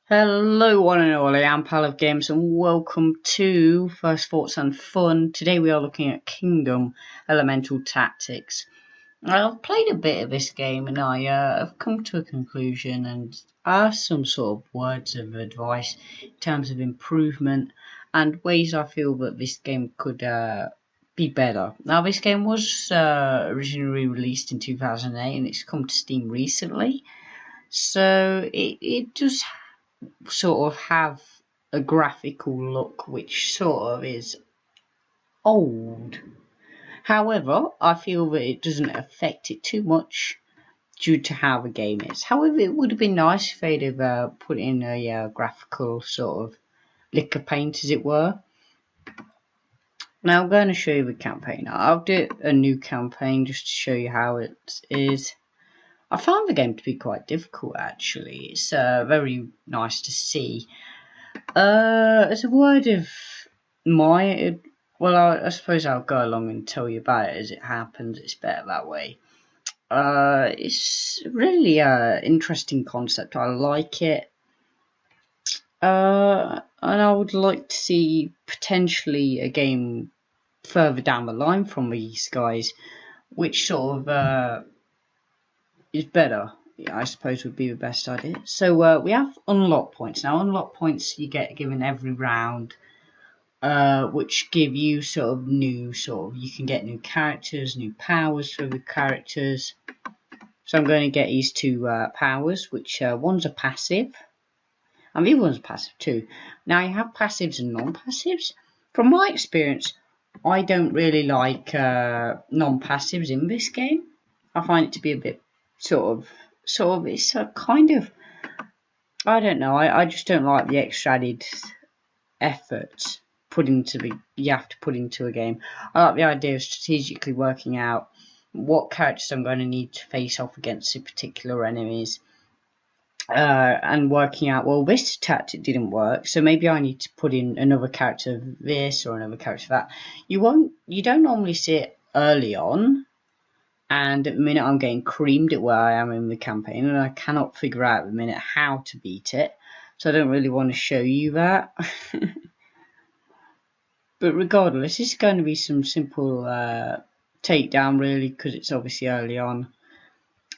Hello one and all, I am Pal of Games and welcome to First Thoughts and Fun. Today we are looking at Kingdom Elemental Tactics. I've played a bit of this game and I have come to a conclusion and asked some sort of words of advice in terms of improvement and ways I feel that this game could be better. Now this game was originally released in 2008 and it's come to Steam recently. So it does sort of have a graphical look which sort of is old. However, I feel that it doesn't affect it too much due to how the game is. However, it would have been nice if they'd have put in a graphical sort of lick of paint, as it were. Now I'm going to show you the campaign. I'll do a new campaign just to show you how it is. I found the game to be quite difficult actually. It's very nice to see. As a word of my, well, I suppose I'll go along and tell you about it as it happens. It's better that way. It's really a interesting concept. I like it. And I would like to see potentially a game further down the line from these guys, which sort of is better. Yeah, I suppose would be the best idea. So we have unlock points. Now unlock points you get given every round, which give you sort of you can get new characters, new powers for the characters. So I'm going to get these two powers, which one's a passive, and the other one's a passive too. Now you have passives and non-passives. From my experience, I don't really like non-passives in this game. I find it to be a bit sort of it's a kind of, I don't know, I just don't like the extra added effort you have to put into a game. I like the idea of strategically working out what characters I'm going to need to face off against the particular enemies, and working out, well, this tactic didn't work, so maybe I need to put in another character this or another character that. You don't normally see it early on, and at the minute I'm getting creamed at where I am in the campaign and I cannot figure out at the minute how to beat it, so I don't really want to show you that. But regardless, this is going to be some simple takedown really, because it's obviously early on.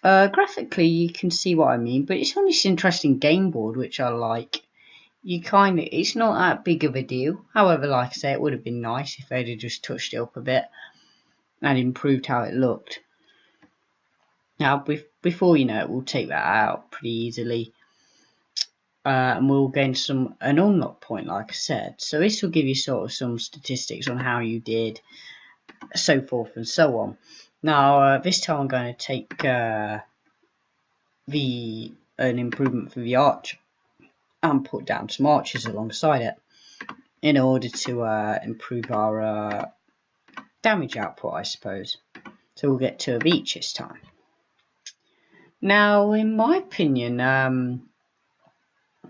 Graphically you can see what I mean, but it's on this interesting game board which I like. It's not that big of a deal. However, like I say, it would have been nice if they'd have just touched it up a bit and improved how it looked. Now before you know it, we'll take that out pretty easily. And we'll gain an unlock point, like I said. So this will give you sort of some statistics on how you did, so forth and so on. Now this time I'm going to take an improvement for the archer and put down some archers alongside it in order to improve our damage output, I suppose. So we'll get 2 of each this time. Now, in my opinion,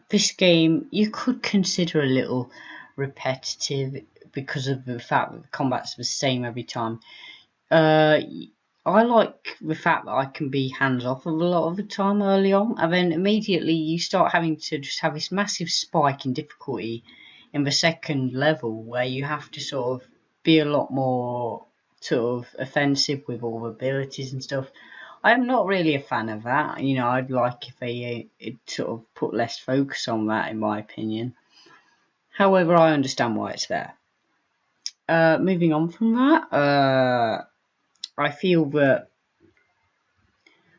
this game you could consider a little repetitive because of the fact that the combat's the same every time. I like the fact that I can be hands off a lot of the time early on, and then immediately you start having to just have this massive spike in difficulty in the second level where you have to sort of be a lot more sort of offensive with all the abilities and stuff. I'm not really a fan of that. You know, I'd like if they sort of put less focus on that, in my opinion. However, I understand why it's there. Moving on from that, I feel that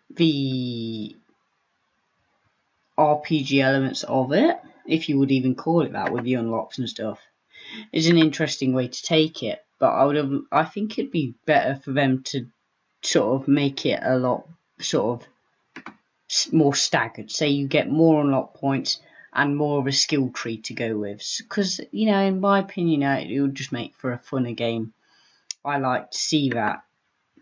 the RPG elements of it, if you would even call it that, with the unlocks and stuff, is an interesting way to take it. But I think it'd be better for them to sort of make it a lot sort of more staggered. Say you get more unlock points and more of a skill tree to go with, because you know, in my opinion, it would just make for a funner game. I like to see that,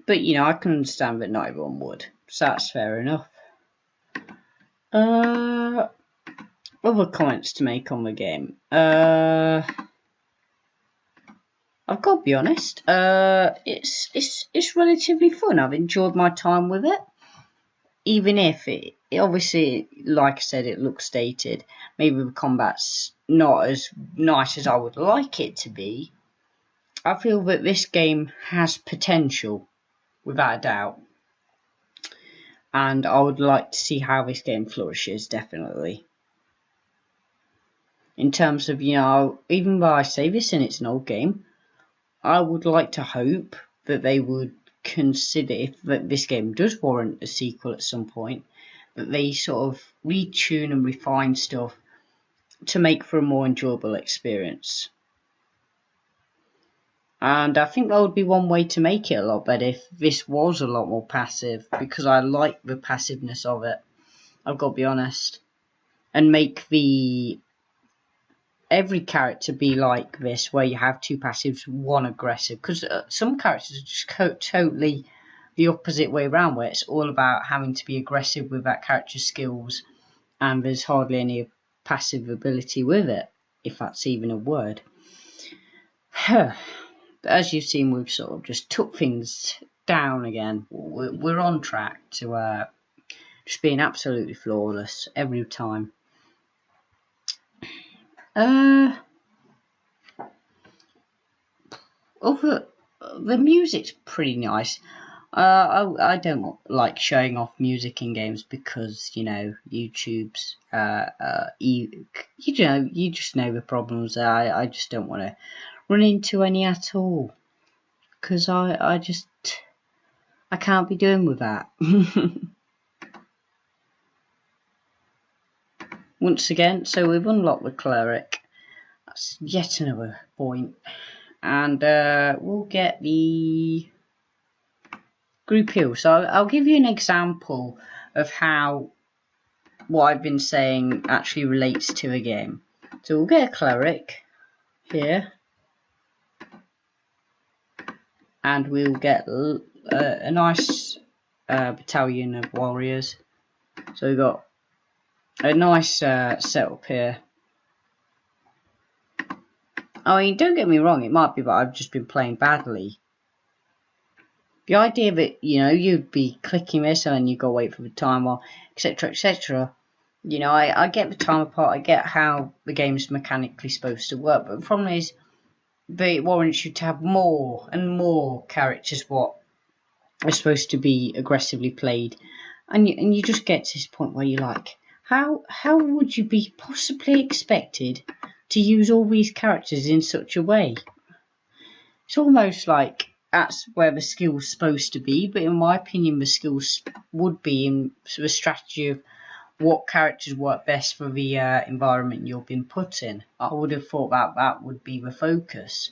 but you know, I can understand that not everyone would, so that's fair enough. Other comments to make on the game. I've got to be honest. It's relatively fun. I've enjoyed my time with it, even if obviously, like I said, it looks dated. Maybe the combat's not as nice as I would like it to be. I feel that this game has potential, without a doubt. And I would like to see how this game flourishes, definitely. In terms of, even though I say this and it's an old game, I would like to hope that they would consider, if this game does warrant a sequel at some point, that they sort of retune and refine stuff to make for a more enjoyable experience. And I think that would be one way to make it a lot better if this was a lot more passive, because I like the passiveness of it, I've got to be honest. And make every character be like this, where you have two passives, one aggressive, because some characters are just totally the opposite way around, where it's all about having to be aggressive with that character's skills, and there's hardly any passive ability with it, if that's even a word. As you've seen, we've sort of just took things down again. We're on track to just being absolutely flawless every time. The music's pretty nice. I don't like showing off music in games because, YouTube's, you just know the problems. I just don't want to run into any at all, because I can't be doing with that. Once again, so we've unlocked the cleric. That's yet another point. And we'll get the group heal. So I'll give you an example of how what I've been saying actually relates to a game. So we'll get a cleric here. And we'll get a nice battalion of warriors. So we've got a nice setup here. I mean, don't get me wrong, it might be that I've just been playing badly. The idea that, you'd be clicking this and then you go wait for the timer, etc, etc. I get the timer part, I get how the game's mechanically supposed to work, but the problem is it warrants you to have more and more characters what are supposed to be aggressively played, and you just get to this point where you're like, how would you be possibly expected to use all these characters in such a way? It's almost like that's where the skill's supposed to be, but in my opinion the skills would be in the strategy of what characters work best for the environment you've been put in. I would have thought that would be the focus.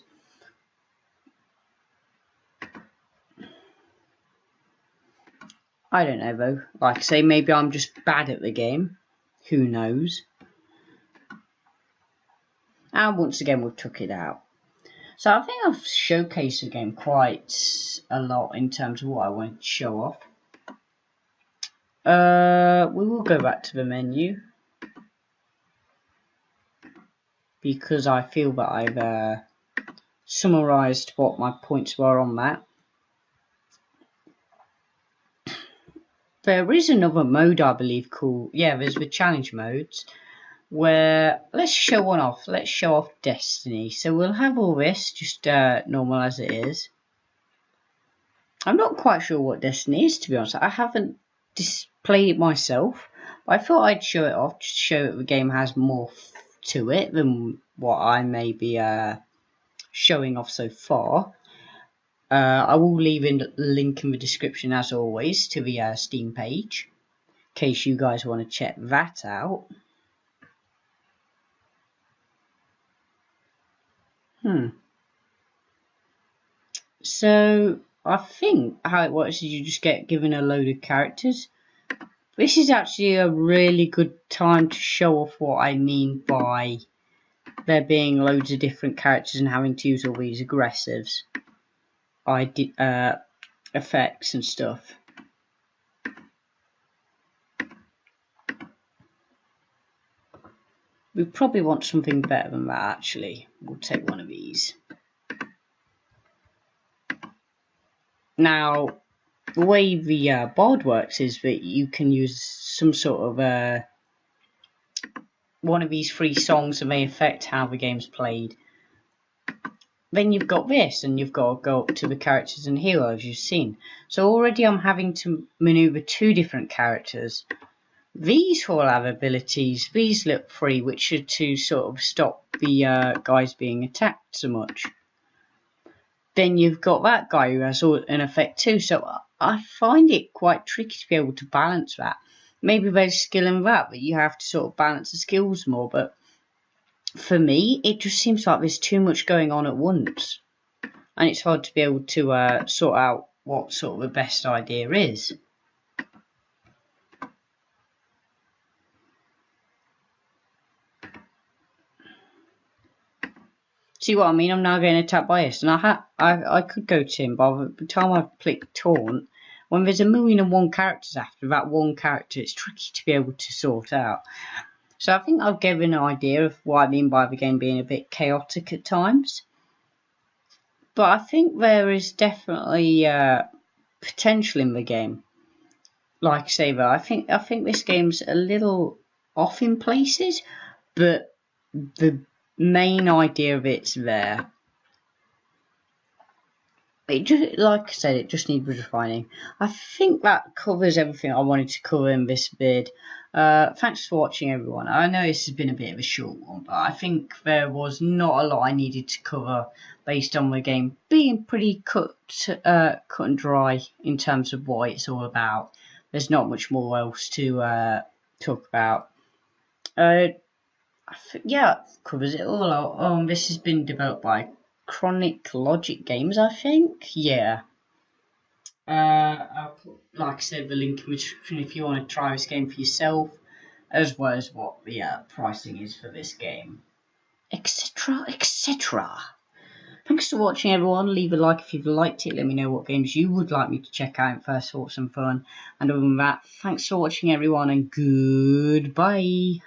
I don't know though, like I say, maybe I'm just bad at the game, who knows. And once again we've took it out. So I think I've showcased the game quite a lot in terms of what I want to show off. We will go back to the menu, because I feel that I've summarised what my points were on that. There is another mode, I believe, called, there's the challenge modes, where, let's show one off, let's show off Destiny. So we'll have all this just normal as it is. I'm not quite sure what Destiny is, to be honest. I haven't displayed it myself, but I thought I'd show it off, just to show that the game has more to it than what I may be showing off so far. I will leave a link in the description, as always, to the Steam page, in case you guys want to check that out. So I think how it works is you just get given a load of characters. This is actually a really good time to show off what I mean by there being loads of different characters and having to use all these aggressives, effects and stuff. We probably want something better than that, actually. We'll take one of these. Now, the way the board works is that you can use some sort of one of these 3 songs that may affect how the game's played. Then you've got this, and you've got to go up to the characters and heroes you've seen. So already I'm having to maneuver 2 different characters. These all have abilities. These look free, which are to sort of stop the guys being attacked so much. Then you've got that guy who has an effect too. So I find it quite tricky to be able to balance that. Maybe there's skill in that, but you have to sort of balance the skills more. But for me, it just seems like there's too much going on at once. And it's hard to be able to sort out what sort of the best idea is. See what I mean? I'm now getting attacked by this, and I could go to him, but by the time I click taunt, when there's 1,000,001 characters after that one character, it's tricky to be able to sort out. So I think I've given an idea of what I mean by the game being a bit chaotic at times. But I think there is definitely potential in the game. Like I say, though, I think this game's a little off in places, but the main idea of it's there. It just, like I said, it just needs refining. I think that covers everything I wanted to cover in this vid. Thanks for watching, everyone. I know this has been a bit of a short one, but I think there was not a lot I needed to cover based on the game being pretty cut and dry in terms of what it's all about. There's not much more else to talk about. Yeah, covers it all. This has been developed by Chronic Logic Games, I think. Yeah. I'll put, like I said, the link in the description if you want to try this game for yourself, as well as what the pricing is for this game, etc., etc. Thanks for watching, everyone. Leave a like if you've liked it. Let me know what games you would like me to check out in First Thoughts and Fun. And other than that, thanks for watching, everyone, and goodbye.